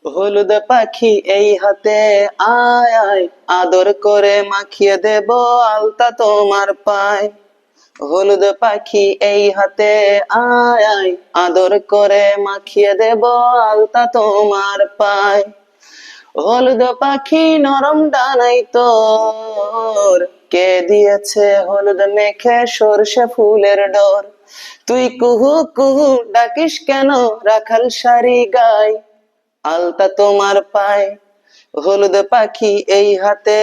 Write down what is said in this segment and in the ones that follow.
হলুদ পাখি এই হাতে, আয় আয় আদর করে মাখিয়ে দেব আলতা তোমার পায়। হলুদ পাখি এই হাতে, আয় আয় আদর করে মাখিয়ে দেব আলতা তোমার পায়। হলুদ পাখি নরম ডানাই তোর, কে দিয়েছে হলুদ মেখে সরষে ফুলের ডোর। তুই কুহু কুহু ডাকিস কেন, রাখাল সারি গায় আলতা তোমার পায়। হলুদ পাখি এই হাতে,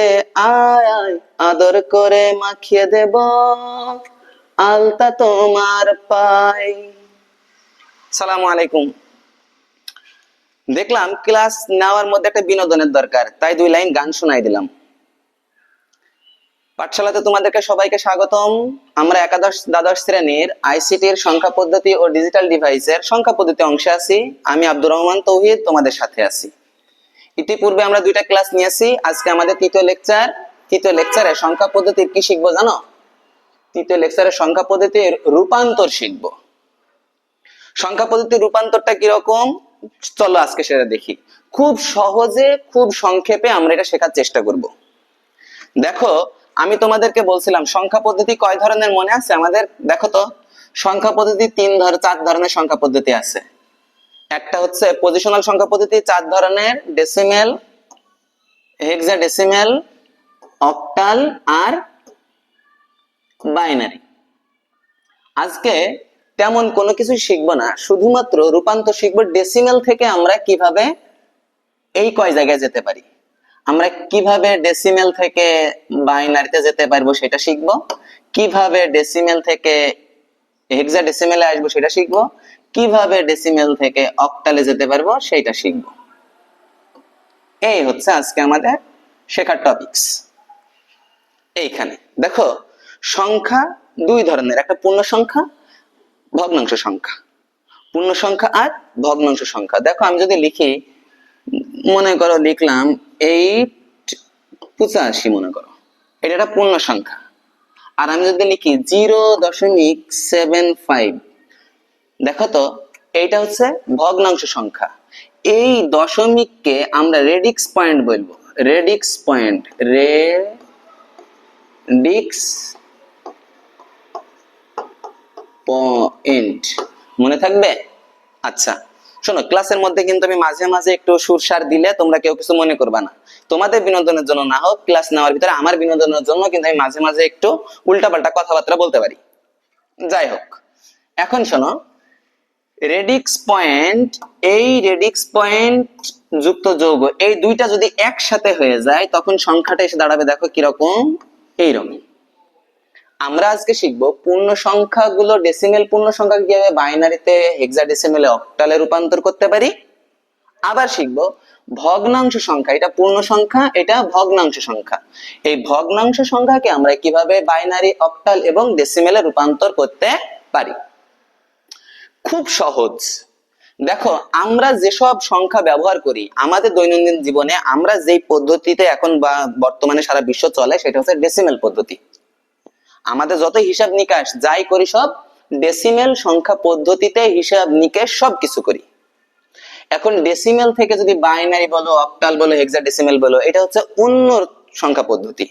আয় আয় আদর করে মাখিয়ে দেব আলতা তোমার পায়। সালামু আলাইকুম। দেখলাম ক্লাস নেওয়ার মধ্যে একটা বিনোদনের দরকার, তাই 2 লাইন গান শোনাই দিলাম। পাঠশালাতে তোমাদেরকে সবাইকে স্বাগতম। আমরা একাদশ দ্বাদশ শ্রেণীর আইসিটির সংখ্যা পদ্ধতি ও ডিজিটাল ডিভাইসের সংখ্যা পদ্ধতি অংশে আছি। আমি আব্দুর রহমান তৌহিদ তোমাদের সাথে আছি। ইতিপূর্বে আমরা 2টা ক্লাস নিয়েছি, আজকে আমাদের তৃতীয় লেকচার। তৃতীয় লেকচারে সংখ্যা পদ্ধতির কি শিখবো জানো? তৃতীয় লেকচারে সংখ্যা পদ্ধতির রূপান্তর শিখবো। সংখ্যা পদ্ধতির রূপান্তরটা কিরকম, চলো আজকে সেটা দেখি। খুব সহজে খুব সংক্ষেপে আমরা এটা শেখার চেষ্টা করব। দেখো, আমি তোমাদেরকে বলছিলাম সংখ্যা পদ্ধতি কয় ধরনের মনে আছে আমাদের? দেখো তো, সংখ্যা পদ্ধতি 4 ধরনের সংখ্যা পদ্ধতি আছে। একটা হচ্ছে পজিশনাল সংখ্যা পদ্ধতি 4 ধরনের, ডেসিমেল, হেক্সাডেসিমেল, অক্টাল আর বাইনারি। আজকে তেমন কোনো কিছু শিখবো না, শুধুমাত্র রূপান্তর শিখবো। ডেসিমেল থেকে আমরা কিভাবে এই কয় জায়গায় যেতে পারি, আমরা কিভাবে ডেসিমেল থেকে বাইনারিতে যেতে পারবো সেটা শিখবো, কিভাবে ডেসিমেল থেকে হেক্সাডেসিমেলে আসবো সেটা শিখবো, কিভাবে ডেসিমেল থেকে অক্টালে যেতে পারবো সেটা শিখবো। এই হচ্ছে আজকে আমাদের শেখার টপিকস। এইখানে দেখো, সংখ্যা 2 ধরনের, একটা পূর্ণ সংখ্যা, ভগ্নাংশ সংখ্যা। পূর্ণ সংখ্যা আর ভগ্নাংশ সংখ্যা। দেখো, আমি যদি লিখি, মনে করো লিখলাম 885, মনে করো এটা একটা পূর্ণ সংখ্যা। আর আমি যদি লিখি 0.75, দেখো তো এইটা হচ্ছে ভগ্নাংশ সংখ্যা। এই দশমিককে আমরা রেডিক্স পয়েন্ট বলবো। রেডিক্স পয়েন্ট, রেডিক্স পয়েন্ট, মনে থাকবে? আচ্ছা শোনো, ক্লাসের মধ্যে কিন্তু আমি মাঝে মাঝে একটু সুরসার দিলে তোমরা কেউ কিছু মনে করবা না। তোমাদের বিনোদনের জন্য না হোক, ক্লাস নেওয়ার ভিতরে আমার বিনোদনের জন্য কিন্তু আমি মাঝে মাঝে একটু উল্টাপাল্টা কথাবার্তা বলতে পারি। যাই হোক, এখন শোনো, রেডিক্স পয়েন্ট, এই রেডিক্স পয়েন্ট যুক্ত যৌগ, এই দুইটা যদি একসাথে হয়ে যায় তখন সংখ্যাটা এসে দাঁড়াবে, দেখো কিরকম, এইরকম। আমরা আজকে শিখবো পূর্ণ সংখ্যাগুলো, ডেসিমেল পূর্ণ সংখ্যা কিভাবে বাইনারিতে, হেক্সাডেসিমেলে, অক্টালে রূপান্তর করতে পারি। আবার শিখবো ভগ্নাংশ সংখ্যা, এটা পূর্ণ সংখ্যা, এটা ভগ্নাংশ সংখ্যা। এই ভগ্নাংশ সংখ্যাকে আমরা কিভাবে বাইনারি, অক্টাল এবং ডেসিমেলে রূপান্তর করতে পারি। খুব সহজ। দেখো, আমরা যেসব সংখ্যা ব্যবহার করি আমাদের দৈনন্দিন জীবনে, আমরা যেই পদ্ধতিতে এখন বা বর্তমানে সারা বিশ্ব চলে, সেটা হচ্ছে ডেসিমেল পদ্ধতি। আমাদের যত হিসাব নিকাশ যাই করি সব ডেসিমেল সংখ্যা পদ্ধতিতে হিসাব নিকাশ সবকিছু করি। এখন ডেসিমেল থেকে যদি বাইনারি বলো, অক্টাল বলো, হেক্সাডেসিমেল বলো, এটা হচ্ছে অন্য সংখ্যা পদ্ধতি।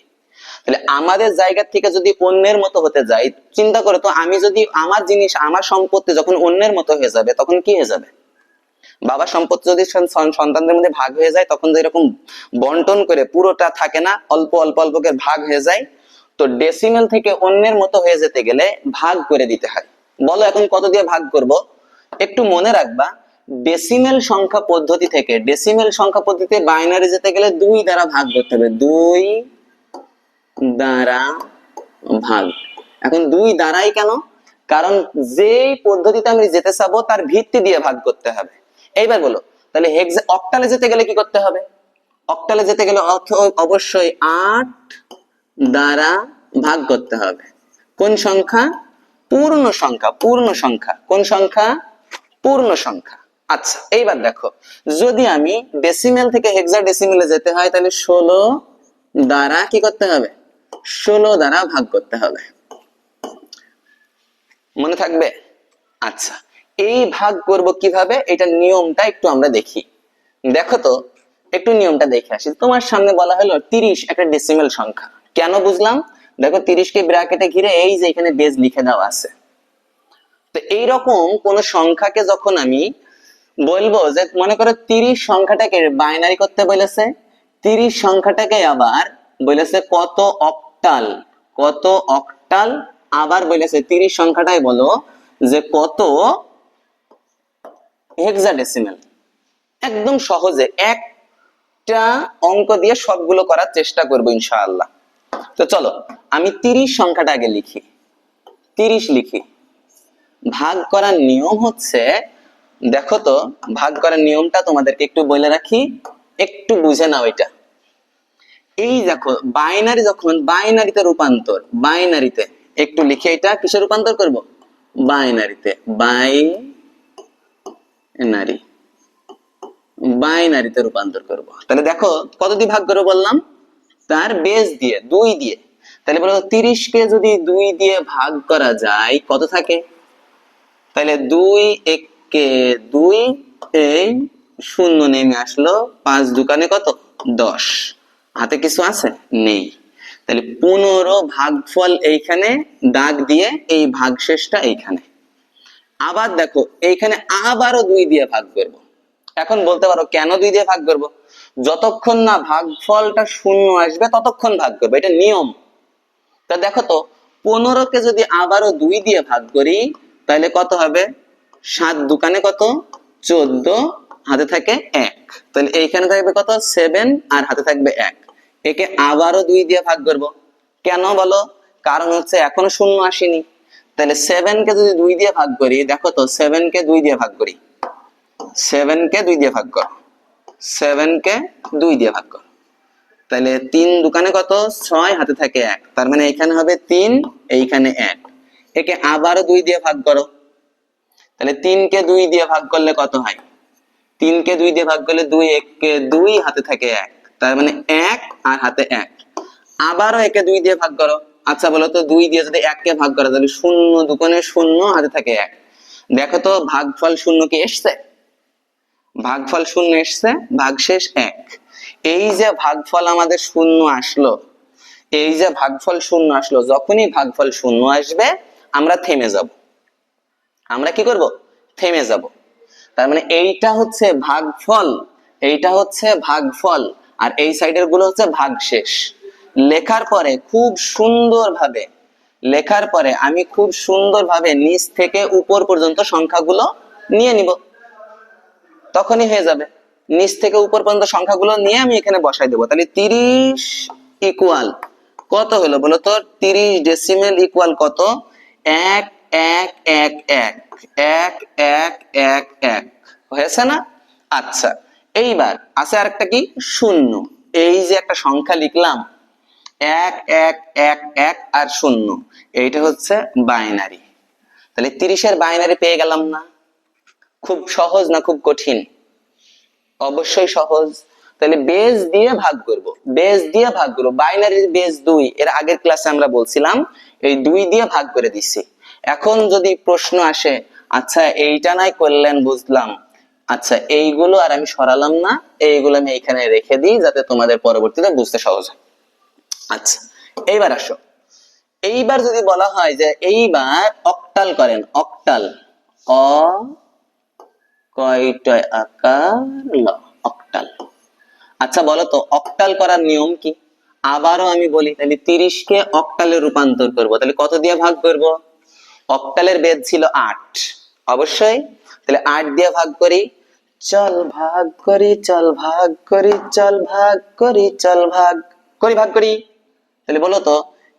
তাহলে আমাদের জায়গা থেকে যদি অন্যের মতো হতে যাই, চিন্তা করো তো, আমি যদি আমার জিনিস, আমার সম্পত্তি যখন অন্যের মতো হয়ে যাবে তখন কি হয়ে যাবে? বাবা সম্পত্তি যদি সন্তানদের মধ্যে ভাগ হয়ে যায়, তখন যেরকম বন্টন করে পুরোটা থাকে না, অল্প অল্প অল্প করে ভাগ হয়ে যায়। তো ডেসিমেল থেকে অন্যের মতো হয়ে যেতে গেলে ভাগ করে দিতে হয়। বলো এখন কত দিয়ে ভাগ করব? একটু মনে রাখবা, ডেসিমেল সংখ্যা পদ্ধতি থেকে ডেসিমেল সংখ্যা পদ্ধতিতে বাইনারি যেতে গেলে 2 দ্বারা ভাগ করতে হবে। 2 দ্বারা ভাগ। এখন 2 দ্বারাই কেন? কারণ যেই পদ্ধতিতে আমি যেতে চাবো তার ভিত্তি দিয়ে ভাগ করতে হবে। এইবার বলো, তাহলে অক্টালে যেতে গেলে কি করতে হবে? অক্টালে যেতে গেলে অবশ্যই 8 দ্বারা ভাগ করতে হবে। কোন সংখ্যা? পূর্ণ সংখ্যা। পূর্ণ সংখ্যা কোন সংখ্যা? পূর্ণ সংখ্যা। আচ্ছা, এইবার দেখো, যদি আমি ডেসিমেল থেকে হেক্সাডেসিমেলে যেতে হয় তাহলে 16 দ্বারা কি করতে হবে? 16 দ্বারা ভাগ করতে হবে। মনে থাকবে? আচ্ছা, এই ভাগ করব কিভাবে, এটা নিয়মটা একটু আমরা দেখি। দেখো তো, একটু নিয়মটা দেখে আসি। তোমার সামনে বলা হলো 30 একটা ডেসিমেল সংখ্যা, কেন বুঝলাম? দেখো 30 কে ব্র্যাকেটে ঘিরে এই যে এখানে বেজ লিখে দেওয়া আছে। তো এইরকম কোন সংখ্যাকে যখন আমি বলবো যে মনে করো 30 সংখ্যাটাকে বাইনারি করতে বলেছে, 30 সংখ্যাটাকে আবার বলেছে কত অক্টাল, কত অক্টাল, আবার বলেছে 30 সংখ্যাটাই বলো যে কত হেক্সাডেসিমেল। একদম সহজে একটা অঙ্ক দিয়ে সবগুলো করার চেষ্টা করবো ইনশাআল্লাহ। তো চলো আমি 30 সংখ্যাটা আগে লিখি। 30 লিখি। ভাগ করার নিয়ম হচ্ছে, দেখো তো ভাগ করার নিয়মটা তোমাদেরকে একটু বলে রাখি, একটু বুঝে নাও এটা। এই দেখো বাইনারি, যখন বাইনারিতে রূপান্তর, বাইনারিতে একটু লিখে, এটা কিসে রূপান্তর করব? বাইনারিতে, বাইনারি, বাইনারিতে রূপান্তর করব। তাহলে দেখো কত দিয়ে ভাগ করবো বললাম? তার বেস দিয়ে, 2 দিয়ে। তাহলে বলো 30 কে যদি 2 দিয়ে ভাগ করা যায় কত থাকে? তাহলে 2 1 2, এই শূন্য নেমে আসলো, 5 দুকানে কত? 10। হাতে কিছু আছে? নেই। তাহলে 15 ভাগফল এইখানে দাগ দিয়ে, এই ভাগশেষটা এইখানে। আবার দেখো এইখানে আবারও 2 দিয়ে ভাগ করব। এখন বলতে পারো কেন 2 দিয়ে ভাগ করব? যতক্ষণ না ভাগফলটা শূন্য আসবে ততক্ষণ ভাগ করবো, এটা নিয়ম। তা দেখো তো 15 কে যদি আবারও 2 দিয়ে ভাগ করি তাহলে কত হবে? 7 দুকানে কত? 14, হাতে থাকে 1। তাহলে এইখানে থাকবে কত? 7, আর হাতে থাকবে 1। একে আবারও 2 দিয়ে ভাগ করব। কেন বলো? কারণ হচ্ছে এখনো শূন্য আসেনি। তাহলে 7 কে যদি 2 দিয়ে ভাগ করি, দেখো তো 7 কে 2 দিয়ে ভাগ করি, 7 কে 2 দিয়ে ভাগ করো, 7 কে 2 দিয়ে ভাগ করো। তাহলে 3 দুকানে কত? 6, হাতে থাকে 1। তার মানে এখানে হবে 3, এইখানে 1। একে আবারও 2 দিয়ে ভাগ করো। তাহলে 3 কে 2 দিয়ে ভাগ করলে কত হয়? 3 কে 2 দিয়ে ভাগ করলে 2 1 কে 2, হাতে থাকে 1। তার মানে 1 আর হাতে 1। আবারও একে 2 দিয়ে ভাগ করো। আচ্ছা বলো তো 2 দিয়ে যদি 1 কে ভাগ করো তাহলে 0 দুকোণে 0, হাতে থাকে 1। দেখো তো ভাগফল 0 কি এসছে? ভাগফল 0 এসছে, ভাগশেষ 1। এই যে ভাগফল আমাদের 0 আসলো, এই যে ভাগফল 0 আসলো, যখনই ভাগফল 0 আসবে আমরা থেমে যাব। আমরা কি করব? থেমে যাব। তার মানে এইটা হচ্ছে ভাগফল, এইটা হচ্ছে ভাগফল, আর এই সাইডের গুলো হচ্ছে ভাগশেষ। লেখার পরে খুব সুন্দরভাবে, লেখার পরে আমি খুব সুন্দরভাবে নিচ থেকে উপর পর্যন্ত সংখ্যাগুলো নিয়ে নিব, তখনই হয়ে যাবে। নিচ থেকে উপর পর্যন্ত সংখ্যাগুলো নিয়ে আমি এখানে বসাই দেবো। তাহলে 30 ইকুয়াল কত হলো বলো তো? 30 ডেসিমেল ইকুয়াল কত? 1 1 1 1 1 1 1 1 হয়েছে না? আচ্ছা, এইবার আছে আরেকটা কি? শূন্য। এই যে একটা সংখ্যা লিখলাম 1 1 1 1 আর 0, এইটা হচ্ছে বাইনারি। তাহলে 30 এর বাইনারি পেয়ে গেলাম না? খুব সহজ না খুব কঠিন? অবশ্যই সহজ। তাহলে বেস দিয়ে ভাগ করব, বেস দিয়ে ভাগ করব। বাইনারির বেস 2, এর আগের ক্লাসে আমরা বলছিলাম এই 2 দিয়ে ভাগ করে দিছি। এখন যদি প্রশ্ন আসে, আচ্ছা এইটা নাই করলেন বুঝলাম, আচ্ছা এইগুলো আর আমি সরালাম না, এইগুলো আমি এখানে রেখে দিই যাতে তোমাদের পরবর্তীতে বুঝতে সহজ হয়। আচ্ছা এইবার আসো, এইবার যদি বলা হয় যে এইবার অক্টাল করেন, অক্টাল, অ কয়টয় আকার ল, অক্টাল। আচ্ছা বলো তো অক্টাল করার নিয়ম কি? আবারও আমি বলি, তাহলে 30 কে অক্টালে রূপান্তর করব, তাহলে কত দিয়ে ভাগ করব? অক্টালের বেদ ছিল 8, অবশ্যই। তাহলে 8 দিয়ে ভাগ করি, চল ভাগ করি, চল ভাগ করি, চল ভাগ করি, চল ভাগ করি, ভাগ করি। তাহলে বলো তো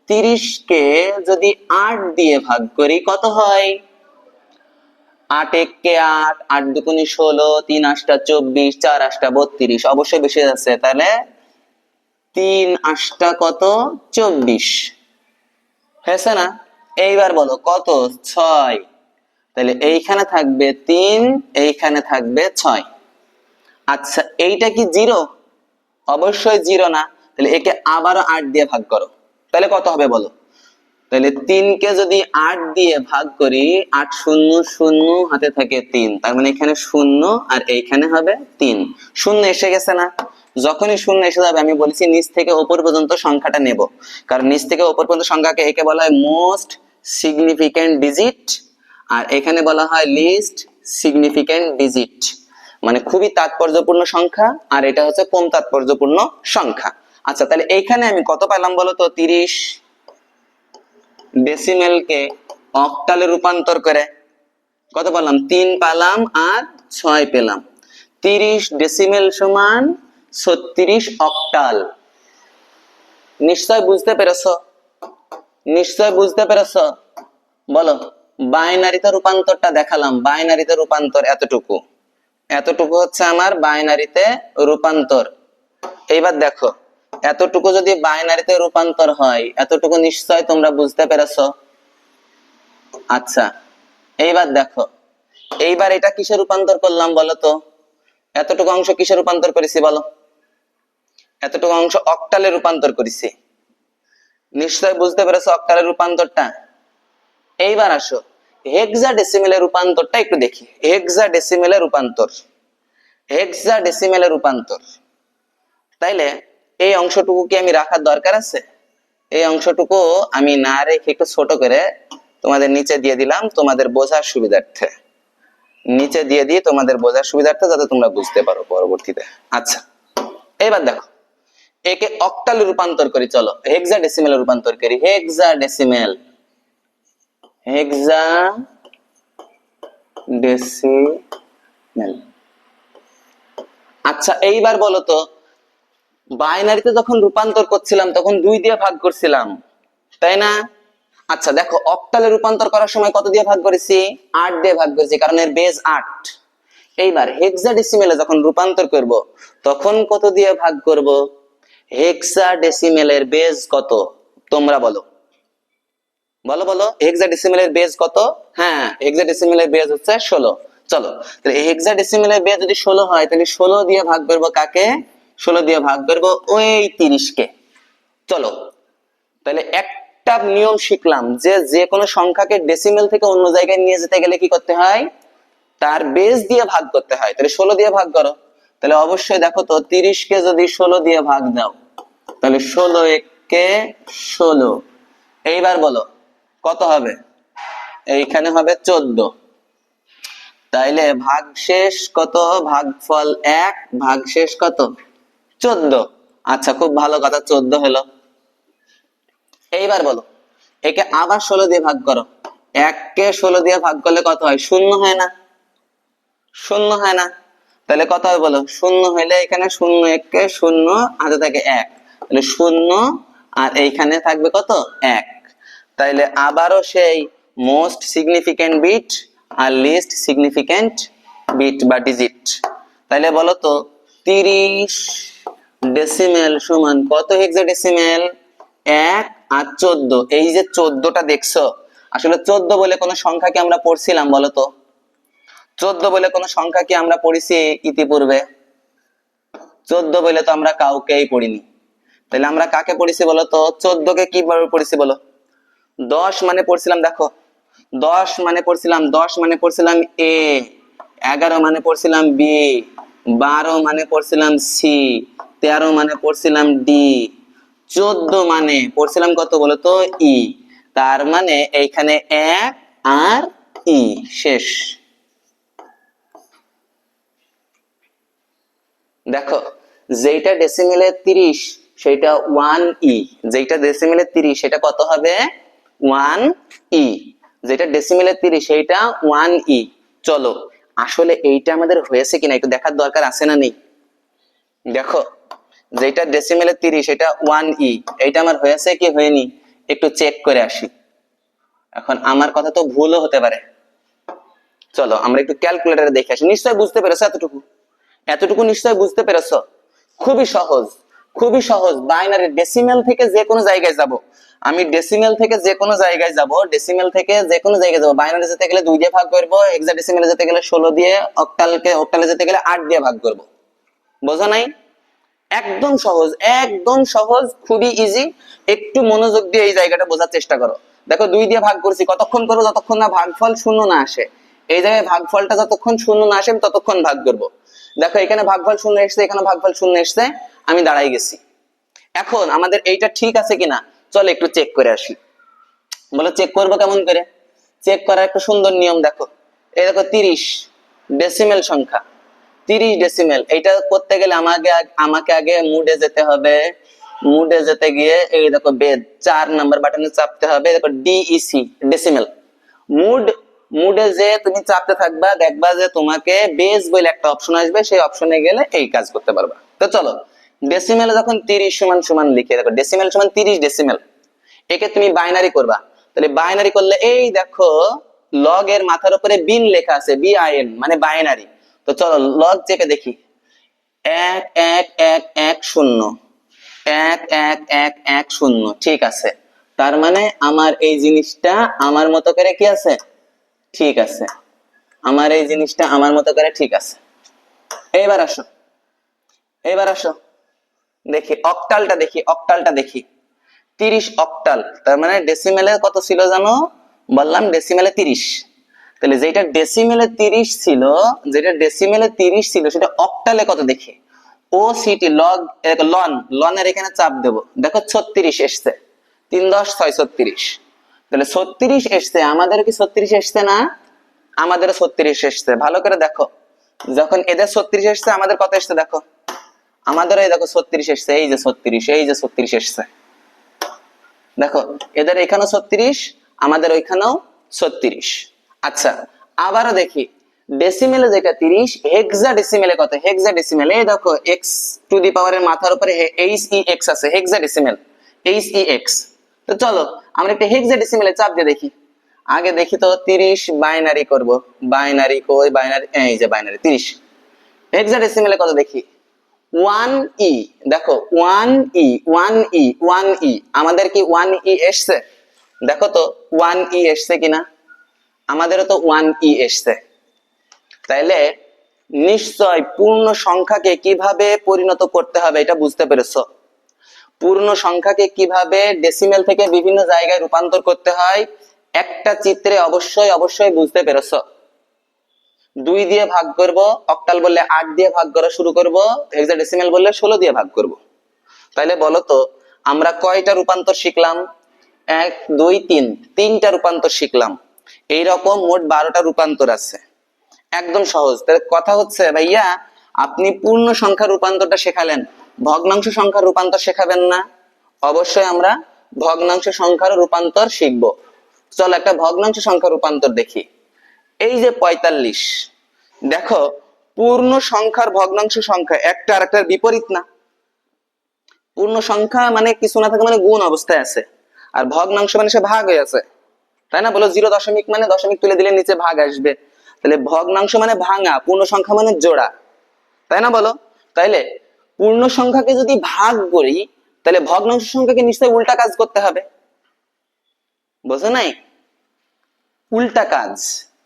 30 কে যদি 8 দিয়ে ভাগ করি কত হয়? 8 1 কে 8, 8 দুগুণে 16, 3 8 24, 4 8 32, অবশ্যই বেশি যাচ্ছে। তাহলে 3 8 কত? 24 হয়েছে না? এইবার বলো কত? 6। তাহলে এইখানে থাকবে 3, এইখানে থাকবে 6। আচ্ছা এইটা কি 0? অবশ্যই 0 না। তাহলে একে আবারও 8 দিয়ে ভাগ করো, তাহলে কত হবে বলো? তাহলে 3 কে যদি 8 দিয়ে ভাগ করি, 8 শূন্য শূন্য হাতে থাকে 3, তার মানে এখানে শূন্য আর এইখানে হবে 3। শূন্য এসে গেছে না? যখনই শূন্য এসে যাবে আমি বলেছি নিচ থেকে উপর পর্যন্ত সংখ্যাটা নেব, কারণ নিচ থেকে উপর পর্যন্ত সংখ্যাকে একে বলা হয় মোস্ট সিগনিফিক্যান্ট ডিজিট, আর এখানে বলা হয় লিস্ট সিগনিফিক্যান্ট ডিজিট, মানে খুবই তাৎপর্যপূর্ণ সংখ্যা, আর এটা হচ্ছে কম তাৎপর্যপূর্ণ সংখ্যা। আচ্ছা, তাহলে এইখানে আমি কত পেলাম বলো তো? 30 ডেসিমেলকে অক্টালে রূপান্তর করে কত পেলাম? 3 পেলাম আর 6 পেলাম। 30 ডেসিমেল সমান 36 অক্টাল। নিশ্চয় বুঝতে পেরেছো? নিশ্চয় বুঝতে পেরেছো? বলো। বাইনারিতে রূপান্তরটা দেখালাম, বাইনারিতে রূপান্তর এতটুকু, এতটুকু হচ্ছে আমার বাইনারিতে রূপান্তর। এইবার দেখো, এতটুকু যদি বাইনারিতে রূপান্তর হয়, এতটুকু নিশ্চয় তোমরা বুঝতে পেরেছো। আচ্ছা, এইবার দেখো, এইবার এটা কিসে রূপান্তর করলাম বলো তো? এতটুকু অংশ কিসে রূপান্তর করেছি বলো? এতটুকু অংশ অক্টালে রূপান্তর করেছি। নিশ্চয় বুঝতে পেরেছো অক্টালের রূপান্তরটা। এইবার আসো হেক্সাডেসিমেলের রূপান্তরটা একটু দেখি। হেক্সাডেসিমেলের রূপান্তর, হেক্সাডেসিমেলের রূপান্তর। তাইলে এই অংশটুকু কি আমি রাখার দরকার আছে? এই অংশটুকু আমি না রেখে একটু ছোট করে তোমাদের নিচে দিয়ে দিলাম, তোমাদের বোঝার সুবিধার্থে। নিচে দিয়ে দিই তোমাদের বোঝার সুবিধার্থে, যাতে তোমরা বুঝতে পারো পরবর্তীতে। আচ্ছা, এবার দেখো, একে অক্টালে রূপান্তর করি। চলো হেক্সাডেসিমেলে রূপান্তর করি। Hexadecimal, hexadecimal. আচ্ছা, এইবার বলো তো, বাইনারিতে যখন রূপান্তর করছিলাম তখন 2 দিয়ে ভাগ করছিলাম, তাই না? আচ্ছা দেখো, অক্টালে রূপান্তর করার সময় কত দিয়ে ভাগ করেছি? 8 দিয়ে ভাগ করেছি, কারণ এর বেজ 8। এইবার হেক্সাডেসিমেলে যখন রূপান্তর করব তখন কত দিয়ে ভাগ করব? হেক্সাডেসিমেলের বেজ কত তোমরা বলো? বলো বলো, হেক্সাডেসিমেলের বেজ কত? হ্যাঁ, হেক্সাডেসিমেলের বেজ হচ্ছে 16। চলো, তাহলে হেক্সাডেসিমেলের বেজ যদি 16 হয়, তাহলে 16 দিয়ে ভাগ করব কাকে? 16 দিয়ে ভাগ করব ওই 30 কে। চলো, তাহলে একটা নিয়ম শিখলাম যে যে কোনো সংখ্যাকে ডেসিমেল থেকে অন্য জায়গায় নিয়ে যেতে গেলে কি করতে হয়? তার বেজ দিয়ে ভাগ করতে হয়। তাহলে 16 দিয়ে ভাগ করো। তাহলে অবশ্যই দেখো তো, 30 কে যদি 16 দিয়ে ভাগ দাও, তাহলে 16 একে 16। এইবার বলো কত হবে? এইখানে হবে 14। তাইলে ভাগশেষ কত? ভাগফল 1, ভাগশেষ কত? 14। আচ্ছা, খুব ভালো কথা, 14 হলো। এইবার বলো, একে আবার 16 দিয়ে ভাগ করো। 1 কে 16 দিয়ে ভাগ করলে কত হয়? 0 হয় না? 0 হয় না? তাহলে কত হয় বলো? 0 হইলে এখানে 0, 1 কে 0 হাতে থাকে 1, তাহলে 0 আর এইখানে থাকবে কত? 1। তাইলে আবারও সেই মোস্ট সিগনিফিক্যান্ট বিট আর লিস্ট সিগনিফিক্যান্ট বিট বা ডিজিট। তাইলে বলো তো, 30 ডেসিমেল সমান কত হেক্সাডেসিমেল? 1 আর 14। এই যে 14টা দেখছো, আসলে 14 বলে কোন সংখ্যা কি আমরা পড়ছিলাম বলো তো? 14 বলে কোন সংখ্যা কি আমরা পড়েছি ইতিপূর্বে? 14 বলে তো আমরা কাউকেই পড়িনি। তাহলে আমরা কাকে পড়েছি বলো তো? 14 কে কিভাবে পড়েছি বলো? 10 মানে পড়ছিলাম, দেখো 10 মানে পড়ছিলাম, 10 মানে পড়ছিলাম এ, 11 মানে পড়ছিলাম বি, 12 মানে পড়ছিলাম সি, 13 মানে পড়ছিলাম ডি, 14 মানে পড়ছিলাম কত বলো তো? ই। তার মানে এইখানে 1 আর ই শেষ। দেখো, যেটা ডেসিমেলে 30 সেটা 1e, যেটা ডেসিমেলে 30 সেটা কত হবে? 1e। যেটা ডেসিমেলে 30 সেটা 1e। চলো, আসলে এইটা আমাদের হয়েছে কিনা একটু দেখার দরকার আছে না নেই? দেখো, যেটা ডেসিমেলে 30 সেটা 1e, এইটা আমার হয়েছে কি হয়নি একটু চেক করে আসি। এখন আমার কথা তো ভুলও হতে পারে, চলো আমরা একটু ক্যালকুলেটরে দেখে আসি। নিশ্চয় বুঝতে পেরেছো এতটুকু? এতটুকু নিশ্চয় বুঝতে পেরেছো? খুবই সহজ, খুবই সহজ। বাইনারি ডেসিমেল থেকে যে কোনো জায়গায় যাব, আমি ডেসিমেল থেকে যে কোনো জায়গায় যাব, ডেসিমেল থেকে যে কোনো জায়গায় যাব। বাইনারি যেতে গেলে 2 দিয়ে ভাগ করব, হেক্সাডেসিমেলে যেতে গেলে 16 দিয়ে, অক্টালে যেতে গেলে 8 দিয়ে ভাগ করব। বোঝা নাই? একদম সহজ, একদম সহজ, খুবই ইজি। একটু মনোযোগ দিয়ে এই জায়গাটা বোঝার চেষ্টা করো। দেখো 2 দিয়ে ভাগ করছি, কতক্ষণ করবো? যতক্ষণ না ভাগফল শূন্য না আসে। এই জায়গায় ভাগফলটা যতক্ষণ শূন্য না আসে ততক্ষণ ভাগ করব। দেখো এখানে ভাগফল শূন্য এসছে, এখানে ভাগফল শূন্য এসছে, আমি দাঁড়াই গেছি। এখন আমাদের এইটা ঠিক আছে কিনা চলো একটু চেক করে আসি। বলো চেক করবো কেমন করে? চেক করার একটা সুন্দর নিয়ম দেখো, এই দেখো 30 ডেসিমেল সংখ্যা, 30 ডেসিমেল। এইটা করতে গেলে আমাকে আগে মুডে যেতে হবে। মুডে যেতে গিয়ে এই দেখো বেদ 4 নাম্বার বাটনে চাপতে হবে, দেখো ডিইসি ডেসিমেল। মুডে যে তুমি চাপতে থাকবা, দেখবা যে তোমাকে বেস বলে একটা অপশন আসবে, সেই অপশনে গেলে এই কাজ করতে পারবা। তো চলো ডেসিমেলে যখন 30 সমান সমান লিখে দেখো ডেসিমেল সমান 30 ডেসিমেল, একে তুমি বাইনারি করবা। তাহলে বাইনারি করলে এই দেখো লগ এর মাথার উপরে বিন লেখা আছে, বিআইএন মানে বাইনারি। তো চলো লগ চেপে দেখি, 11110, 11110, ঠিক আছে। তার মানে আমার এই জিনিসটা আমার মতো করে কি আছে, ঠিক আছে। আমার এই জিনিসটা আমার মতো করে ঠিক আছে। এবার আসো, এবার আসো দেখি অক্টালটা, দেখি 30 অক্টাল। তার মানে ডেসিমেলে কত ছিল জানো? বললাম ডেসিমেলে 30। তাহলে যেটা ডেসিমেলে 30 ছিল, সেটা অক্টালে কত দেখি। ও সিটি লগ লনের এখানে চাপ দেব, দেখো 36 এসছে, 3 10 6 36। তাহলে 36 এসছে, আমাদের কি 36 এসছে না? আমাদেরও 36 এসছে। ভালো করে দেখো, যখন এদের 36 এসছে আমাদের কত এসছে দেখো, আমাদেরও এই দেখো 36 এসছে, এই যে 36 এসছে। দেখো এদের এখানেও 36, আমাদের ওইখানেও 36। আচ্ছা আবারও দেখি ডেসিমেলে যেটা 30, হেক্সা ডেসিমেলে কত? হেক্সা ডেসিমেলে এই দেখো x টু দি পাওয়ারের মাথার উপরে HEX আছে, হেক্সা ডেসিমেল HEX। তো চলো আমরা একটা হেক্সা ডেসিমেলে চাপ দিয়ে দেখি। আগে দেখি তো 30 বাইনারি করব, বাইনারি কই বাইনারি, এই যে বাইনারি 30। হেক্সা ডেসিমেলে কত দেখি, 1E। দেখো 1E আমাদের কি 1E এসছে? দেখো তো 1E এসছে কিনা, আমাদেরও তো 1E এসছে। তাইলে নিশ্চয় পূর্ণ সংখ্যাকে কিভাবে পরিণত করতে হবে এটা বুঝতে পেরেছো। পূর্ণ সংখ্যাকে কিভাবে ডেসিমেল থেকে বিভিন্ন জায়গায় রূপান্তর করতে হয় একটা চিত্রে অবশ্যই বুঝতে পেরেছো। 2 দিয়ে ভাগ করব, অক্টাল বললে 8 দিয়ে ভাগ করা শুরু করব, হেক্সাডেসিমেল বললে 16 দিয়ে ভাগ করব। তাইলে বলো তো আমরা কয়টা রূপান্তর শিখলাম? 1 2 3, 3টা রূপান্তর শিখলাম। এইরকম মোট 12টা রূপান্তর আছে, একদম সহজ। তাহলে কথা হচ্ছে ভাইয়া আপনি পূর্ণ সংখ্যা রূপান্তরটা শেখালেন, ভগ্নাংশ সংখ্যা রূপান্তর শেখাবেন না? অবশ্যই আমরা ভগ্নাংশ সংখ্যার রূপান্তর শিখব। চল একটা ভগ্নাংশ সংখ্যা রূপান্তর দেখি। এই যে 45, দেখো পূর্ণ সংখ্যার ভগ্নাংশ সংখ্যা একটা আরেকটার বিপরীত না। পূর্ণ সংখ্যা মানে কিছু না থাকে, মানে গুণ অবস্থায় আছে, আর ভগ্নাংশ মানে সে ভাগ হয়ে আছে, তাই না? বলো 0 দশমিক মানে দশমিক তুলে দিলে নিচে ভাগ আসবে। তাহলে ভগ্নাংশ মানে ভাঙা, পূর্ণ সংখ্যা মানে জোড়া, তাই না? বলো তাইলে পূর্ণ সংখ্যাকে যদি ভাগ করি তাহলে ভগ্নাংশ সংখ্যাকে নিশ্চয়ই উল্টা কাজ করতে হবে, বুঝো নাই? উল্টা কাজ।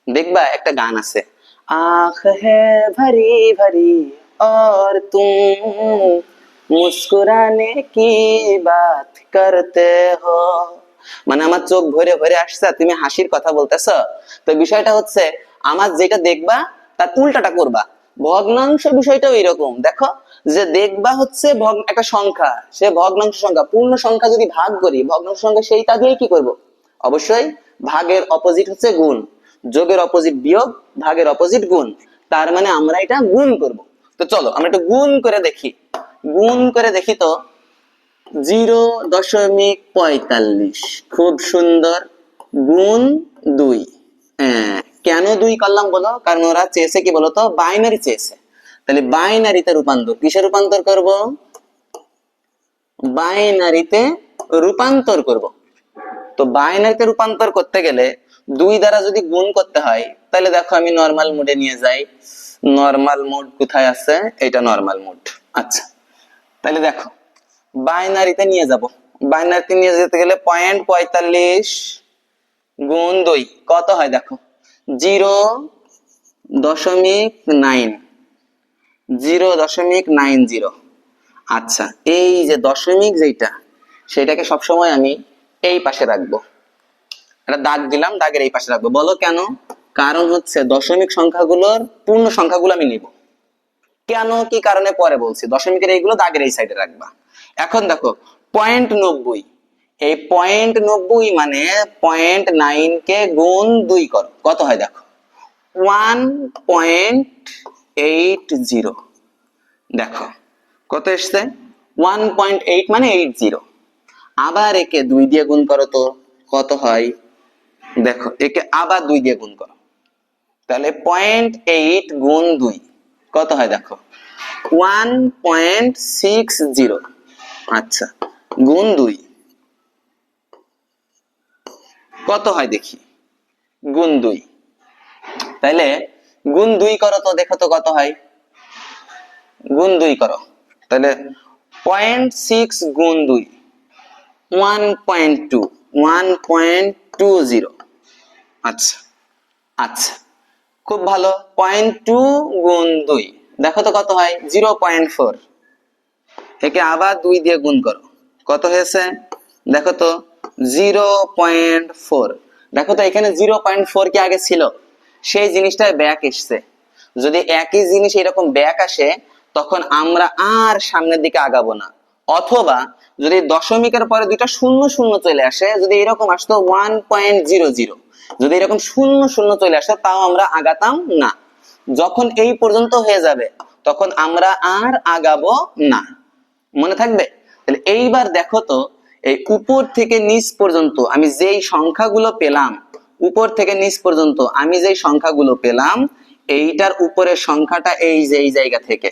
দেখবা একটা গান আছে, আঁখ হ্যায় ভরি ভরি और तुम मुस्कुराने की बात करते हो, মানে আমার চোখ ভরে ভরে আসছে তুমি হাসির কথা বলতেছ। তো বিষয়টা হচ্ছে আমার যেটা দেখবা তার উল্টাটা করবা। ভগ্নাংশ বিষয়টাও এরকম, দেখো যে দেখবা হচ্ছে একটা সংখ্যা, সে ভগ্নাংশ সংখ্যা, পূর্ণ সংখ্যা যদি ভাগ করি ভগ্নাংশ সংখ্যা সেইটা দিয়ে কি করব? অবশ্যই ভাগের অপোজিট হচ্ছে গুণ, যোগের অপোজিট বিয়োগ, ভাগের অপোজিট গুণ। তার মানে আমরা এটা গুণ করব। তো চলো আমরা একটু গুণ করে দেখি। গুণ করে দেখি তো 0.45, খুব সুন্দর, গুণ 2। কেন 2 করলাম বলো? কারণ ওরা চেয়েছে কি বলতো, বাইনারি চেয়েছে। তাহলে বাইনারিতে রূপান্তর, কিসে রূপান্তর করব? বাইনারিতে রূপান্তর করব। তো বাইনারিতে রূপান্তর করতে গেলে 2 দ্বারা যদি গুণ করতে হয় তাহলে দেখো আমি নরমাল মোডে নিয়ে যাই। নরমাল মোড কোথায় আছে? এটা নরমাল মোড। আচ্ছা তাহলে দেখো বাইনারিতে নিয়ে যাব, বাইনারিতে নিয়ে যেতে গেলে 0.45 গুণ 2 কত হয় দেখো, 0.9, 0.90। আচ্ছা এই যে দশমিক যেটা, সেটাকে সবসময় আমি এই পাশে রাখবো, এটা দাগ দিলাম, দাগের এই পাশে রাখবো। বলো কেন? কারণ হচ্ছে দশমিক সংখ্যাগুলোর পূর্ণ সংখ্যাগুলো আমি নিব। কেন কি কারণে পরে বলছি। দশমিকের এইগুলো দাগের এই সাইডে রাখবা। এখন দেখো 0.90, এই 0.90 মানে 0.9 কে গুণ 2 করো, কত হয় দেখো 1.80। দেখো কত এসছে 1.8 মানে 80। আবার একে 2 দিয়ে গুণ করো তো কত হয় দেখো, একে আবার 2 দিয়ে গুণ করো, তাহলে 0.8 গুণ 2 কত হয় দেখো 1.60। আচ্ছা, গুণ 2 কত হয় দেখি, গুণ 2, তাহলে গুণ 2 করো তো দেখো তো কত হয়, গুণ 2 করো, তাহলে 0.6 গুণ 2 1.2, 1.20। আচ্ছা আচ্ছা, খুব ভালো। 0.2 গুণ 2 দেখো তো কত হয় 0.4। একে আবার 2 দিয়ে গুণ করো, কত হয়েছে দেখো তো 0.4। দেখো তো এখানে 0.4 কি আগে ছিল, সেই জিনিসটা ব্যাক এসছে। যদি একই জিনিস এরকম ব্যাক আসে তখন আমরা আর সামনের দিকে আগাবো না। অথবা যদি দশমিকের পরে দুইটা শূন্য শূন্য চলে আসে, যদি এরকম আসতো 1.00, যদি এরকম শূন্য শূন্য চলে আসে তাও আমরা আগাতাম না। যখন এই পর্যন্ত হয়ে যাবে তখন আমরা আর আগাবো না। মনে থাকবে? তাহলে এইবার দেখো তো এই উপর থেকে নিচ পর্যন্ত আমি যেই সংখ্যাগুলো পেলাম, উপর থেকে নিচ পর্যন্ত আমি যেই সংখ্যাগুলো পেলাম, এইটার উপরের সংখ্যাটা এই যে এই জায়গা থেকে,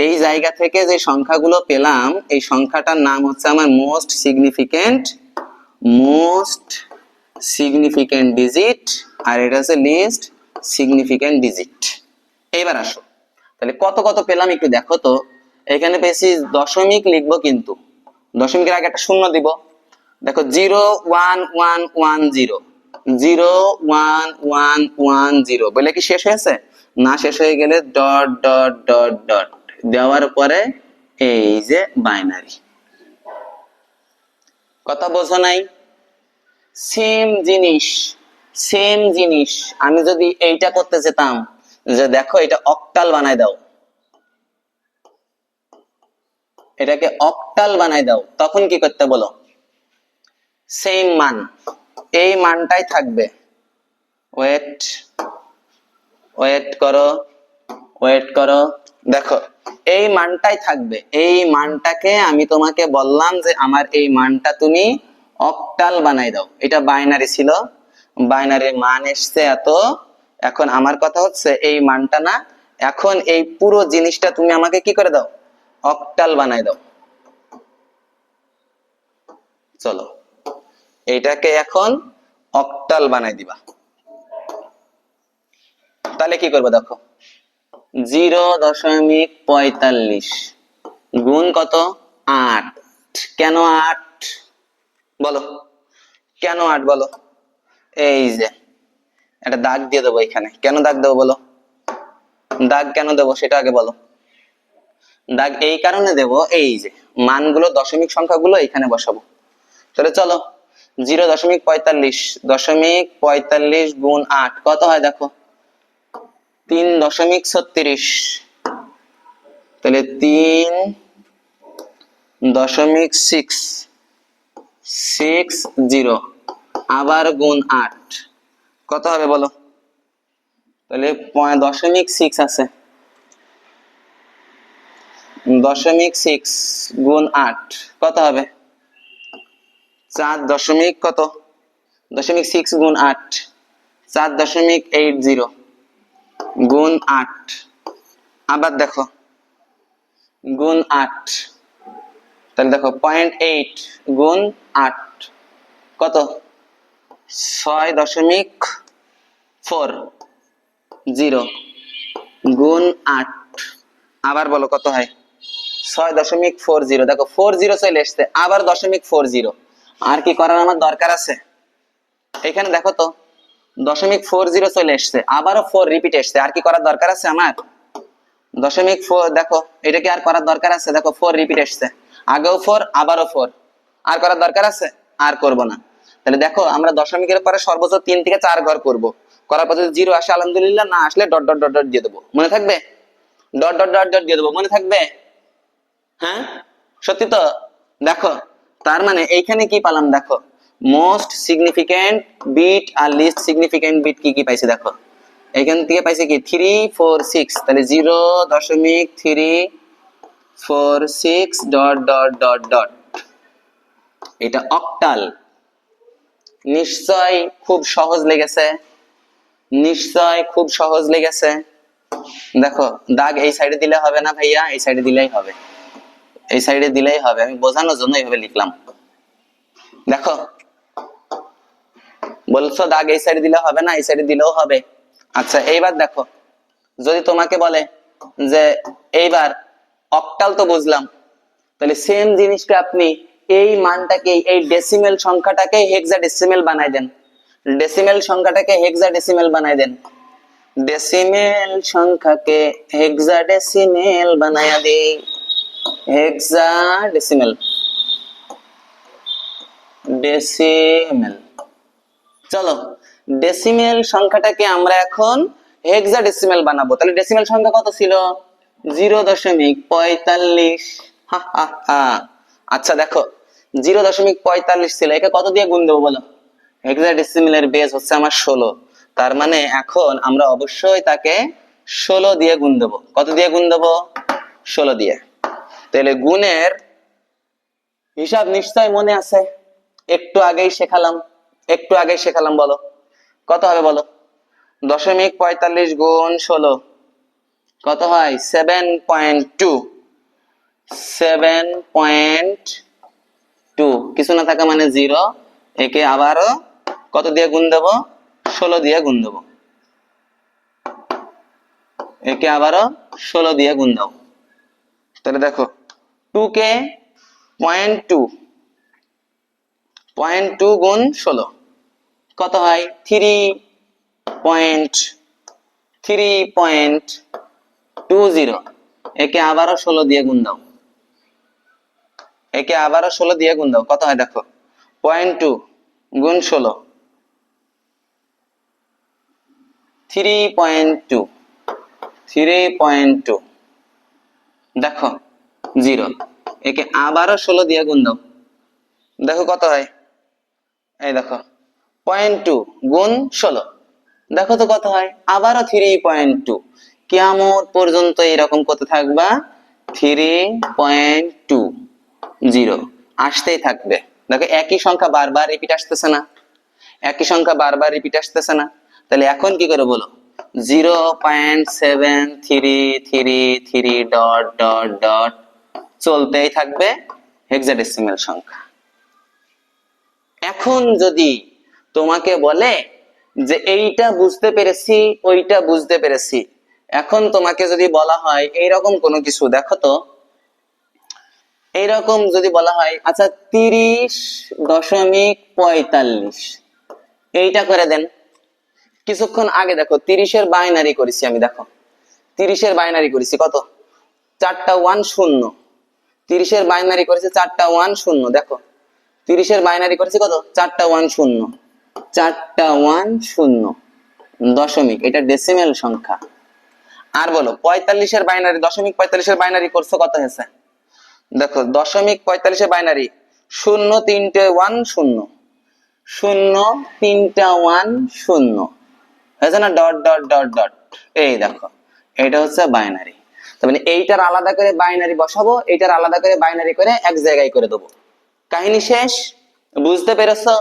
এই জায়গা থেকে যে সংখ্যাগুলো পেলাম এই সংখ্যাটার নাম হচ্ছে আমার মোস্ট সিগনিফিকেন্ট ডিজিট, আর এটা হচ্ছে লিস্ট সিগনিফিকেন্ট ডিজিট। এইবার আসো, তাহলে কত কত পেলাম একটু দেখো তো। এখানে পেয়েছি দশমিক লিখবো, কিন্তু দশমিকের আগে একটা শূন্য দিব। দেখো 01110, 01110 বলে কি শেষ হয়েছে না? শেষ হয়ে গেলে ডট ডট ডট ডট দেওয়ার পরে এই যে বাইনারি। কথা বোঝো নাই? সেম জিনিস আমি যদি এইটা করতে যেতাম যে দেখো এটা অক্টাল বানাই দাও, এটাকে অক্টাল বানাই দাও, তখন কি করতে বলো? সেম মান, এই মানটাই থাকবে। ওয়েট করো, দেখো এই মানটাই থাকবে। এই মানটাকে আমি তোমাকে বললাম যে আমার এই মানটা তুমি অক্টাল বানাই দাও। এটা বাইনারি ছিল, বাইনারির মান এসছে এত। এখন আমার কথা হচ্ছে এই মানটা না, এখন এই পুরো জিনিসটা তুমি আমাকে কি করে দাও? অক্টাল বানাই দাও। চলো এইটাকে এখন অক্টাল বানাই দিবা। তাহলে কি করবে দেখো 0.45 গুণ কত 8। কেন 8 বলো, কেন 8 বলো? এই যে একটা দাগ দিয়ে দেবো এখানে। কেন দাগ দেবো বলো? দাগ কেন দেবো সেটা আগে বলো। দাগ এই কারণে দেব, এই যে মানগুলো দশমিক সংখ্যাগুলো এখানে বসাবো। তাহলে চলো 0.45 গুণ 8 কত হয় দেখো 3.36। তাহলে 3.60 আবার গুণ 8 কত হবে বলো? তাহলে 0.6 আছে, 0.6 গুণ 8 কত হবে 4 কত 0.6 গুণ 8 4.80 গুণ 8 আবার দেখো গুণ 8। তাহলে দেখো 0.8 গুণ 8 কত 6.40 গুণ 8 আবার বলো কত হয় 6.40। দেখো 40 চলে এসছে, আবার 0.40। আর কি করার আমার দরকার আছে? এখানে দেখো তো 0.40 চলে এসছে, আবারও 4 রিপিট এসছে। আর কি করার দরকার আছে আমার? 0.4 দেখো এটা কি আর করার দরকার আছে? দেখো 4 রিপিট এসছে, আগেও 4 আবারও 4। আর করার দরকার আছে? আর করব না। তাহলে দেখো আমরা দশমিকের পরে সর্বোচ্চ 3 থেকে 4 ঘর করব, করার পর যদি 0 আসে আলহামদুলিল্লাহ, না আসলে ডট ডট ডট ডট দিয়ে দেবো, মনে থাকবে? ডট ডট ডট ডট দিয়ে দেবো, মনে থাকবে? হ্যাঁ সত্যি তো? দেখো তার মানে এইখানে কি পেলাম, দেখো মোস্ট সিগনিফিকেন্ট বিট আর লিস্ট সিগনিফিকেন্ট বিট কি কি পাইছি, দেখো এখান থেকে পাইছি কি 3 4 6, তাহলে 0.346 ডট ডট ডট ডট, এটা অক্টাল। নিশ্চয় খুব সহজ লেগেছে, নিশ্চয় খুব সহজ লেগেছে। দেখো দাগ এই সাইডে দিলে হবে না ভাইয়া, এই সাইডে দিলেই হবে, এই সাইডে দিলেই হবে, আমি বোঝানোর জন্য এইভাবে লিখলাম। দেখো বলছো দাগ এই সাইডে দিলে হবে না, এই সাইডে দিলেও হবে। আচ্ছা এইবার দেখো যদি তোমাকে বলে যে এইবার অক্টাল তো বুঝলাম, তাহলে সেম জিনিসটা আপনি এই মানটাকে, এই ডেসিমেল সংখ্যাটাকে হেক্সাডেসিমেল বানাই দেন, ডেসিমেল সংখ্যাটাকে হেক্সাডেসিমেল বানাই দেন, ডেসিমেল সংখ্যাকে হেক্সাডেসিমেল বানায়া দেই, হেক্সাডেসিমেল, ডেসিমেল। চলো ডেসিমেল সংখ্যাটাকে আমরা এখন হেক্সাডেসিমেল বানাবো। তাহলে ডেসিমেল সংখ্যা কত ছিল? 0.45। আচ্ছা দেখো 0.45 ছিল, একে কত দিয়ে গুণ দেবো বলো? হেক্সাডেসিমেলের বেস হচ্ছে আমার 16, তার মানে এখন আমরা অবশ্যই তাকে 16 দিয়ে গুণ দেবো। কত দিয়ে গুণ দেবো? 16 দিয়ে। তাহলে গুণের হিসাব নিশ্চয় মনে আছে, একটু আগেই শেখালাম, একটু আগেই শেখালাম, বলো কত হবে বলো? 0.45 গুণ 16 কত হয়? 7.2, 7.2, কিছু না থাকা মানে 0, একে আবারও কত দিয়ে গুণ দেব? 16 দিয়ে গুণ দেব, একে আবারও 16 দিয়ে গুণ দাও। তাহলে দেখো 2 কে 0.2 গুণ 16 কত হয়? 3.20, একে আবারও 16 দিয়ে গুণ দাও, একে আবারও 16 দিয়ে গুণ দাও, কত হয় দেখো? 0.2 গুণ 16, 3.2, 3.2, দেখো 0, একে আবারও 16 দিয়ে গুণ দাও, দেখো কত হয়? এই দেখো 0.2 গুণ 16, দেখো তো কত হয়? আবারও 3.2, কিয়ামত পর্যন্ত এরকম করতে থাকবা, 3.20 আসতেই থাকবে। দেখো একই সংখ্যা বারবার রিপিট আসতেছে না, একই সংখ্যা বারবার রিপিট আসতেছে না। তাহলে এখন কি করে বলো? 0.7333 ডট ডট ডট চলতেই থাকবে হেক্সাডেসিমেল সংখ্যা। এখন যদি তোমাকে বলে যে এইটা বুঝতে পেরেছি, ওইটা বুঝতে পেরেছি, এখন তোমাকে যদি বলা হয় এইরকম কোনো কিছু, দেখো তো এইরকম যদি বলা হয় আচ্ছা 30.45 এইটা করে দেন। কিছুক্ষণ আগে দেখো 30-এর বাইনারি করেছি আমি, দেখো 30-এর বাইনারি করেছি কত? 4টা 1 0, 30-এর বাইনারি করেছি 4টা 1 0, দেখো 30-এর বাইনারি করেছি কত? 4টা 1 0, 4টা 1 0 দশমিক, এটা ডেসিমেল সংখ্যা। আর বলো 45-এর বাইনারি, দশমিক 45-এর বাইনারি করছো, কত হয়েছে? দেখো দশমিক 45-এর বাইনারি 0 3টে 1 0, 0 3টা 1 0 হয়েছে না? ডট ডট ডট ডট, এই দেখো এটা হচ্ছে বাইনারি। তার মানে এইটার আলাদা করে বাইনারি বসাবো, এইটার আলাদা করে বাইনারি করে এক জায়গায় করে দেবো, কাহিনী শেষ। বুঝতে পেরেছো?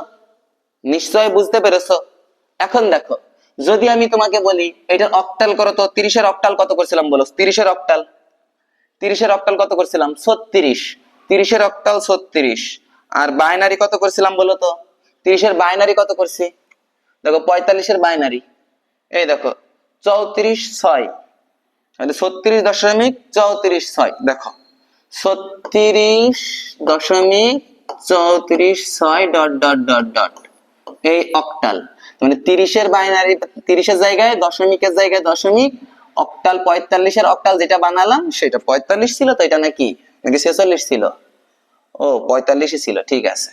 নিশ্চয় বুঝতে পেরেছো। এখন দেখো যদি আমি তোমাকে বলি এটার অক্টাল করো তো, 30-এর অক্টাল কত করছিলাম বলো? 30-এর অক্টাল, 30-এর অক্টাল কত করছিলাম? 36, 30-এর অক্টাল 36, আর বাইনারি কত করছিলাম বলো তো? 30-এর বাইনারি কত করছি? দেখো 45-এর বাইনারি, এই দেখো 34.6, মানে 36.34.6, দেখো 36.34.6 ডট ডট ডট ডট, এই অক্টাল। মানে 30-এর বাইনারি, 30-এর জায়গায় দশমিকের জায়গায় দশমিক, অক্টাল 45-এর অক্টাল যেটা বানালাম সেটা 45 ছিল তো, এটা নাকি 46 ছিল? ও 45ই ছিল, ঠিক আছে।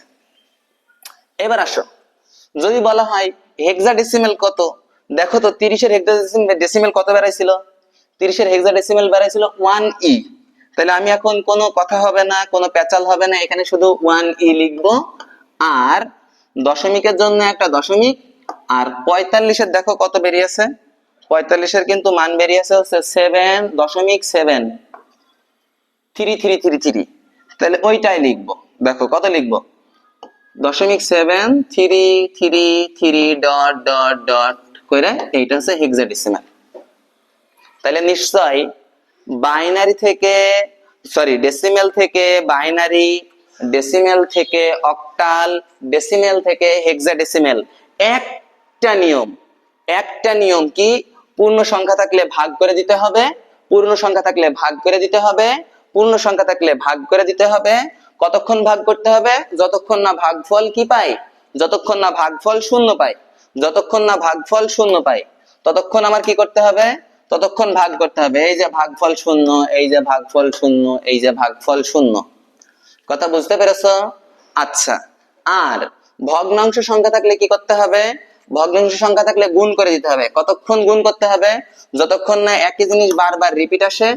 এবার আসো যদি বলা হয় হেক্সাডেসিমেল কত, দেখো তো 30-এর হেক্সাডেসিমেল কত বেরাইছিল, 30-এর হেক্সাডেসিমেল বেরাইছিল 1e। তাহলে আমি এখন কোনো কথা হবে না, কোনো পেঁচাল হবে না, এখানে শুধু 1e লিখবো। আর দশমিকের জন্য একটা দশমিক। আর 45-এর দেখো কত বেরিয়েছে, 45-এর কিন্তু মান বেরিয়েছে হচ্ছে 7.7333। তাহলে ওইটাই লিখবো। দেখো কত লিখবো, 0.7333 ডট ডট ডট করে, এইটা হচ্ছে হেক্সাডেসিমাল। তাহলে নিশ্চয় বাইনারি থেকে, সরি ডেসিমেল থেকে বাইনারি, ডেসিমেল থেকে অক্টাল, ডেসিমেল থেকে হেক্সাডেসিমেল, একটা নিয়ম, একটা নিয়ম কি, পূর্ণ সংখ্যা থাকলে ভাগ করে দিতে হবে, পূর্ণ সংখ্যা থাকলে ভাগ করে দিতে হবে, পূর্ণ সংখ্যা থাকলে ভাগ করে দিতে হবে। কতক্ষণ ভাগ করতে হবে, যতক্ষণ না ভাগফল কি পাই, যতক্ষণ না ভাগফল শূন্য পাই, যতক্ষণ না ভাগফল শূন্য পাই ততক্ষণ আমার কি করতে হবে, ততক্ষণ ভাগ করতে হবে। এই যে ভাগফল শূন্য, এই যে ভাগফল শূন্য, এই যে ভাগফল শূন্য। কথা বুঝতে পেরেছো? আচ্ছা, আর ভগ্নাংশ সংখ্যা থাকলে কি করতে হবে, ভগ্নাংশ সংখ্যা থাকলে গুণ করে দিতে হবে। কতক্ষণ গুণ করতে হবে, যতক্ষণ না একই জিনিস বারবার রিপিট আসে,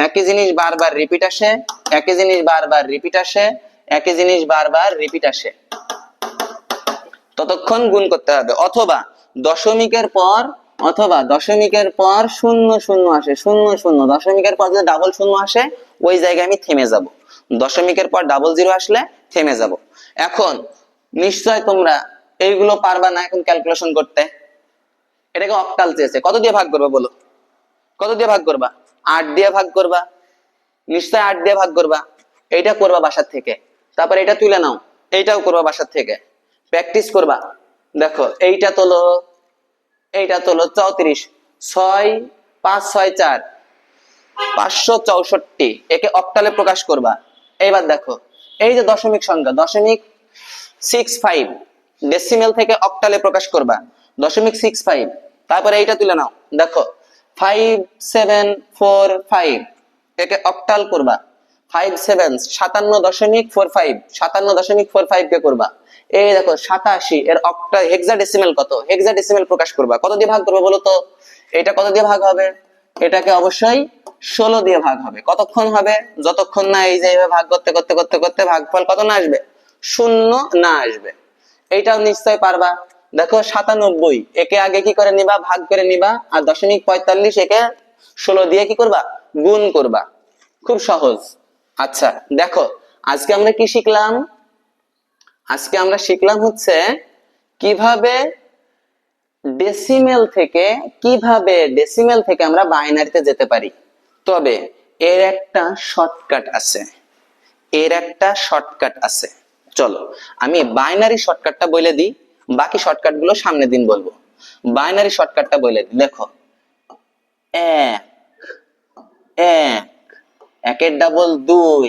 একই জিনিস বারবার রিপিট আসে, একই জিনিস বারবার রিপিট আসে, একই জিনিস বারবার রিপিট আসে, ততক্ষণ গুণ করতে হবে। অথবা দশমিকের পর, অথবা দশমিকের পর শূন্য শূন্য আসে, শূন্য শূন্য, দশমিকের পর যদি ডাবল শূন্য আসে ওই জায়গায় আমি থেমে যাব, দশমিকের পর ডাবল জিরো আসলে থেমে যাব। এখন নিশ্চয় তোমরা এইগুলো পারবা না এখন ক্যালকুলেশন করতে। এটাকে অক্টাল চেয়েছে, কত দিয়ে ভাগ করবা বলো, কত দিয়ে ভাগ করবা, 8 দিয়ে ভাগ করবা, নিশ্চয় 8 দিয়ে ভাগ করবা। এইটা করবা বাসার থেকে, তারপর এটা তুলে নাও, এইটাও করবা বাসার থেকে, প্র্যাকটিস করবা। দেখো এইটা তোলো, এইটা তোলো 34, 6 5 6 4 564, একে অক্টালে প্রকাশ করবা। এইবার দেখো এই যে দশমিক সংখ্যা, 0.65 ডেসিমেল থেকে অক্টালে প্রকাশ করবা, 0.65। তারপরে এইটা তুলে নাও, দেখো 5745, একে অক্টাল করবা, 57 57.45, 57.45 কে করবা। এই দেখো 87, এর অক্টা হেক্সাডেসিমেল কত, হেক্সাডেসিমেল প্রকাশ করবা। কত দিয়ে ভাগ করবে বলো তো, এটা কত দিয়ে ভাগ হবে, এটাকে অবশ্যই 16 দিয়ে ভাগ হবে। কতক্ষণ হবে, যতক্ষণ না এই যে এইভাবে ভাগ করতে করতে করতে করতে ভাগফল কত না আসবে, শূন্য না আসবে। এইটাও নিশ্চয় পারবা। দেখো 97, একে আগে কি করে নিবা, ভাগ করে নিবা, আর 0.45 একে 16 দিয়ে কি করবা, গুণ করবা। খুব সহজ। আচ্ছা দেখো আজকে আমরা কি শিখলাম, আজকে আমরা শিখলাম হচ্ছে কিভাবে ডেসিমেল থেকে, কিভাবে ডেসিমেল থেকে আমরা বাইনারিতে যেতে পারি। তবে এর একটা শর্টকাট আছে, এর একটা শর্টকাট আছে। চলো আমি বাইনারি শর্টকাটটা বলে দিই, বাকি শর্টকাট গুলো সামনের দিন বলবো। বাইনারি শর্টকাটটা বলে দিই, দেখো 1 1, 1-এর ডাবল 2,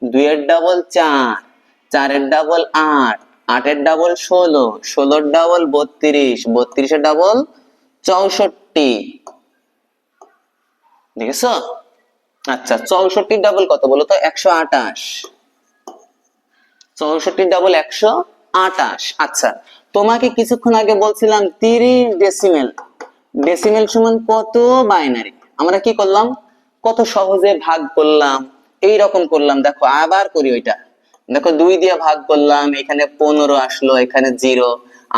2-এর ডাবল 4, 4-এর ডাবল 8, 8-এর ডাবল 16, 16-এর ডাবল 32, 32-এর ডাবল 64। দেখেছো? আচ্ছা 64 ডাবল কত বলো তো, 128, 64 ডাবল 128। আচ্ছা তোমাকে কিছুক্ষণ আগে বলছিলাম 30 ডেসিমেল, ডেসিমেল সমান কত বাইনারি। আমরা কি করলাম, কত সহজে ভাগ করলাম, এই রকম করলাম। দেখো আবার করি ওইটা, দেখো 2 দিয়ে ভাগ করলাম, এখানে 15 আসলো, এখানে 0,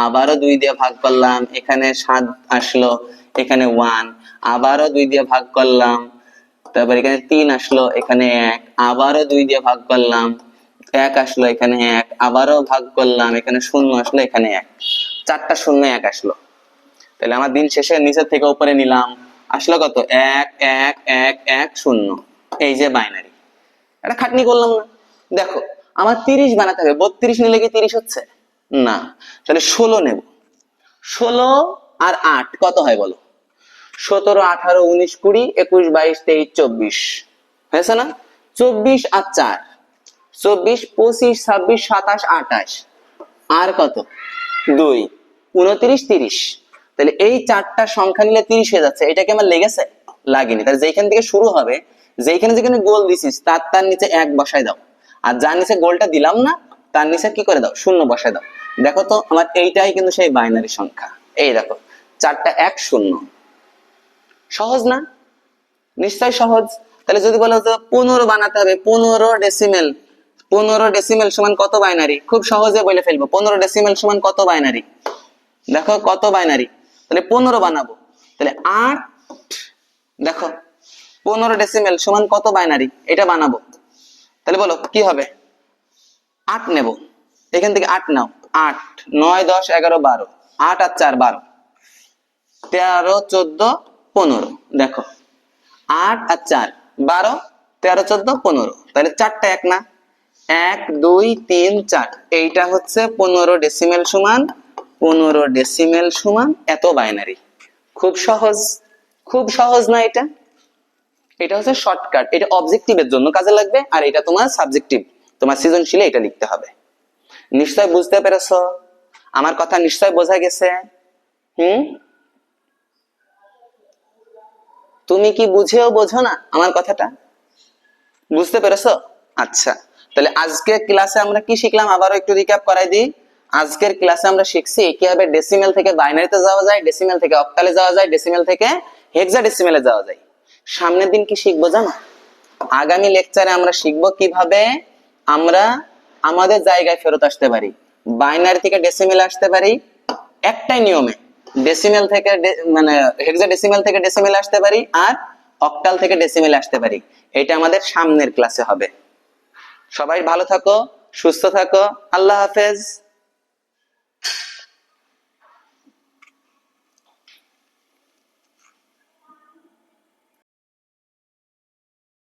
আবারও 2 দিয়ে ভাগ করলাম, এখানে 7 আসলো, এখানে 1, আবারও 2 দিয়ে ভাগ করলাম, তারপর এখানে 3 আসলো, এখানে 1, আবারও 2 দিয়ে ভাগ করলাম, 1 আসলো, এখানে 1, আবারও ভাগ করলাম, এখানে 0 আসলো, এখানে 1, 4টা 0 1 আসলো। তাহলে আমার দিন শেষে নিচের থেকে উপরে নিলাম, আসলো কত, 1 1 1 1 0। এই যে বাইনারি, এটা খাটনি করলাম না। দেখো আমার 30 বানাতে হবে, 32 নিলে কি 30 হচ্ছে না, তাহলে 16 নেব। 16 আর 8 কত হয় বলো, 17 18 19 20 21 22 23 24 হয়েছে না, 24 আর 4 24 25 26 27 28, আর কত 2 29 30। তাহলে এই 4টা সংখ্যা নিলে 30 হয়ে যাচ্ছে। এটা কি আমার লেগেছে, লাগেনি। তাহলে যেখান থেকে শুরু হবে, যেখানে যেখানে গোল দিছিস তার নিচে 1 বসায় দাও, আর যার নিচে গোলটা দিলাম না তার নিচে কি করে দাও, 0 বসায় দাও। দেখো তো আমার এইটাই কিন্তু সেই বাইনারি সংখ্যা। এই দেখো 4টা 1 0, সহজ না? নিশ্চয় সহজ। তাহলে যদি বলো যে 15 বানাতে হবে, 15 ডেসিমেল, 15 ডেসিমেল সমান কত বাইনারি, খুব সহজে বলে ফেলবো 15 ডেসিমেল সমান কত বাইনারি। দেখো কত বাইনারি, তাহলে 15 বানাবো, তাহলে 8, দেখো 15 ডেসিমেল সমান কত বাইনারি, এটা বানাবো। তাহলে বলো কি হবে, 8 নেব, এখান থেকে 8 নাও, 8 9 10 11 12, 8 আর 4 12, 13 14 15, দেখো 8 আর 4 12 13 14 15, তাহলে 4টা 1 না, 1 2 3 4, এইটা হচ্ছে 15 ডেসিমেল সমান 15 ডেসিমেল সমান এত বাইনারি। খুব সহজ, খুব সহজ না এটা? এটা হচ্ছে শর্টকাট, এটা অবজেক্টিভের জন্য কাজে লাগবে, আর এটা তোমার সাবজেক্টিভ, তোমার সৃজনশীলে এটা লিখতে হবে। নিশ্চয় বুঝতে পেরেছো? আমার কথা নিশ্চয় বোঝা গেছে? তুমি কি বুঝেও বোঝো না আমার কথাটা? বুঝতে পেরেছো? আচ্ছা, তাহলে আজকের ক্লাসে আমরা কি শিখলাম আবারও একটু রিক্যাপ করাই দিই। আজকের ক্লাসে আমরা শিখছি কিভাবে ডেসিমেল থেকে বাইনারিতে যাওয়া যায়, ডেসিমেল থেকে অক্টালে যাওয়া যায়, ডেসিমেল থেকে হেক্সাডেসিমেলে যাওয়া যায়। সামনের দিন কি শিখবো জানো? আগামী লেকচারে আমরা শিখবো কিভাবে আমরা আমাদের জায়গায় ফেরত আসতে পারি, বাইনারি থেকে ডেসিমেলে আসতে পারি একটাই নিয়মে, ডেসিমেল থেকে মানে হেক্সাডেসিমেল থেকে ডেসিমেলে আসতে পারি, আর অক্টাল থেকে ডেসিমেলে আসতে পারি। এটা আমাদের সামনের ক্লাসে হবে। সবাই ভালো থাকো, সুস্থ থাকো, আল্লাহ হাফেজ।